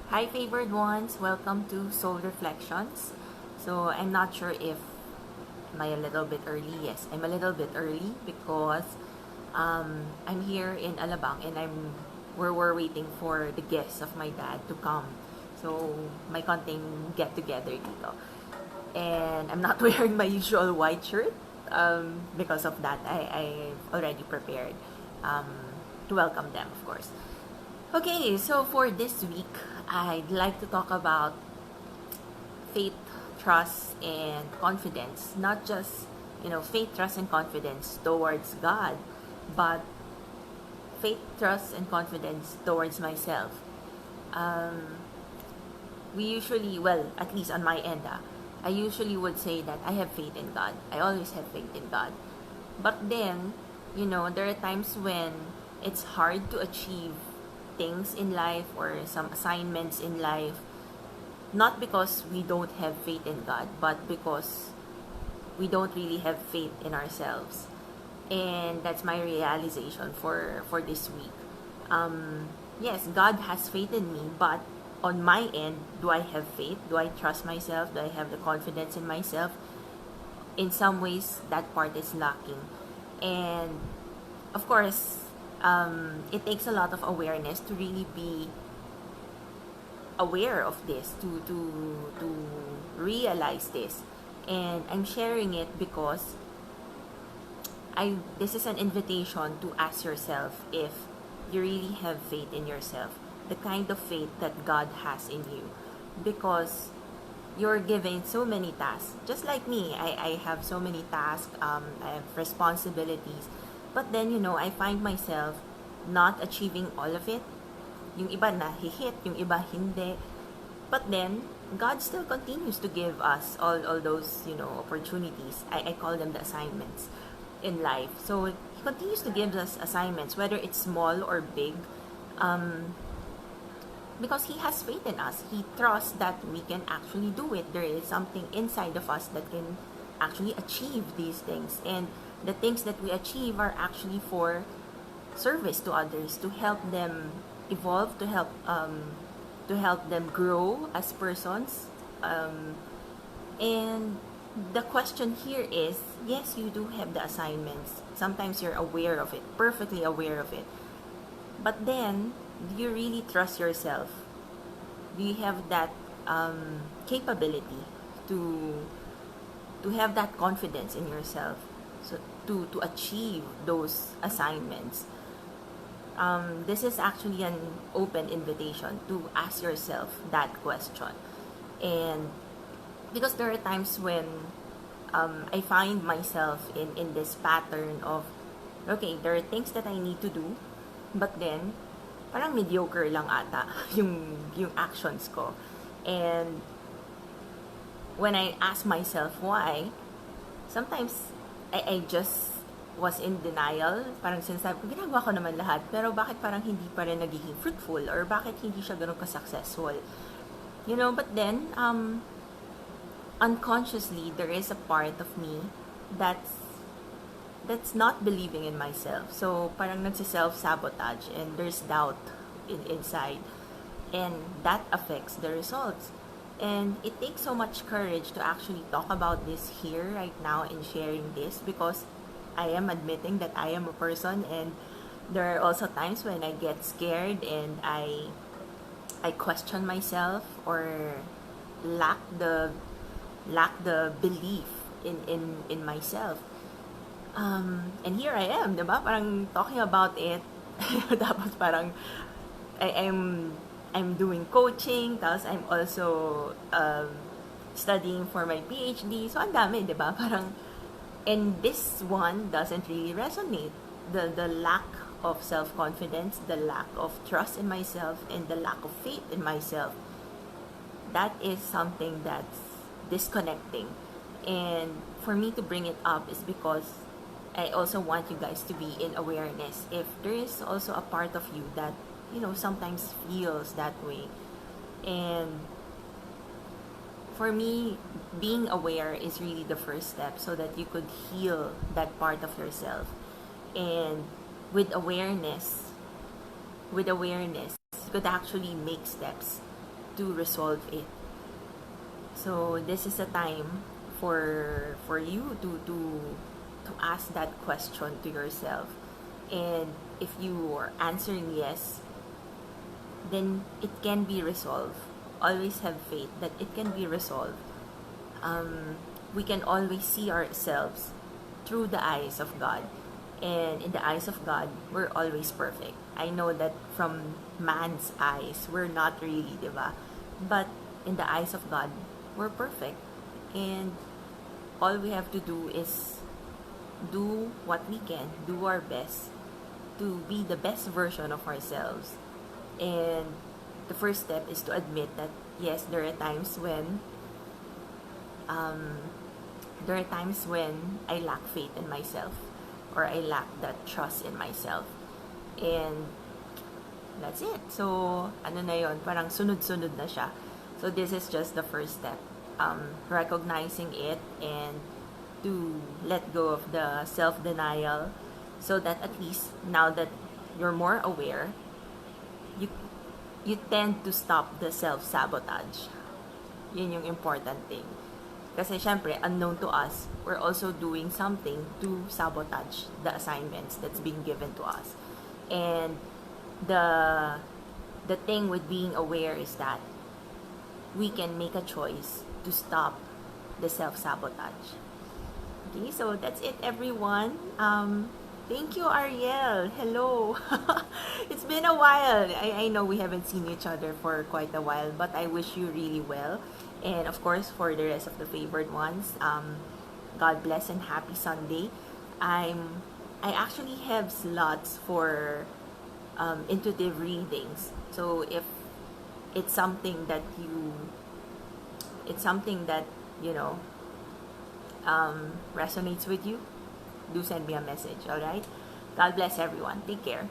Hi, favored ones. Welcome to Soul Reflections. So, I'm not sure if am I a little bit early. Yes, I'm a little bit early because I'm here in Alabang and we're waiting for the guests of my dad to come. So, may konting get together dito. And I'm not wearing my usual white shirt because of that. I've already prepared um, to welcome them, of course. Okay, so for this week, I'd like to talk about faith, trust, and confidence. Not just, faith, trust, and confidence towards God, but faith, trust, and confidence towards myself. Um, we usually, well, at least on my end, I usually would say that I have faith in God. I always have faith in God. But then, there are times when it's hard to achieve things in life or some assignments in life, not because we don't have faith in God, but because we don't really have faith in ourselves. And that's my realization for this week. Yes, God has faith in me, but on my end, do I have faith? Do I trust myself? Do I have the confidence in myself? In some ways, that part is lacking. And of course, it takes a lot of awareness to really be aware of this, to realize this. And I'm sharing it because I this is an invitation to ask yourself if you really have faith in yourself, the kind of faith that God has in you. Because you're given so many tasks. Just like me, I have so many tasks, I have responsibilities. But then, I find myself not achieving all of it. Yung iba na-hit, yung iba hindi. But then, God still continues to give us all those, opportunities. I call them the assignments in life. So, He continues to give us assignments, whether it's small or big. Because He has faith in us. He trusts that we can actually do it. There is something inside of us that can actually achieve these things. And the things that we achieve are actually for service to others, to help them evolve, to help them grow as persons. And the question here is, yes, you do have the assignments. Sometimes you're aware of it, perfectly aware of it. But then, do you really trust yourself? Do you have that capability to have that confidence in yourself, so to achieve those assignments? This is actually an open invitation to ask yourself that question. And because there are times when I find myself in this pattern of, okay, there are things that I need to do, but then parang mediocre lang ata yung actions ko. And when I ask myself why, sometimes I just was in denial. Parang sinasabi ko, ginagawa ko naman lahat, pero bakit parang hindi pa rin nagiging fruitful, or bakit hindi siya ganun ka-successful? But then, unconsciously, there is a part of me that's not believing in myself. So, parang nagsi-self-sabotage and there's doubt inside. And that affects the results. And it takes so much courage to actually talk about this here right now and sharing this, because I am admitting that I am a person, and there are also times when I get scared and I question myself, or lack the belief in myself. And here I am, diba? Parang talking about it. Tapos parang I'm doing coaching, tapos I'm also studying for my PhD. So ang dami, diba? Parang, and this one doesn't really resonate. The lack of self-confidence, the lack of trust in myself, and the lack of faith in myself, that is something that's disconnecting. And for me to bring it up is because I also want you guys to be in awareness if there is also a part of you that, sometimes feels that way. And for me, being aware is really the first step, so that you could heal that part of yourself. And with awareness, you could actually make steps to resolve it. So this is a time for you to ask that question to yourself. And if you are answering yes, then it can be resolved. Always have faith that it can be resolved. We can always see ourselves through the eyes of God. And in the eyes of God, we're always perfect. I know that from man's eyes, we're not really, diba? But in the eyes of God, we're perfect. And all we have to do is do what we can, do our best to be the best version of ourselves. And the first step is to admit that yes, there are times when I lack faith in myself, or I lack that trust in myself. And that's it. So, ano na yun? Parang sunod-sunod na siya. So, this is just the first step. Recognizing it and to let go of the self-denial, so that at least now that you're more aware, you tend to stop the self-sabotage. Yun yung important thing. Kasi syempre, unknown to us, we're also doing something to sabotage the assignments that's being given to us. And the thing with being aware is that we can make a choice to stop the self-sabotage. Okay, so that's it, everyone. Thank you, Ariel. Hello. It's been a while. I know we haven't seen each other for quite a while, but I wish you really well. And of course, for the rest of the favored ones, God bless and happy Sunday. I actually have slots for intuitive readings. So if it's something that you know resonates with you, do send me a message. All right. God bless everyone. Take care.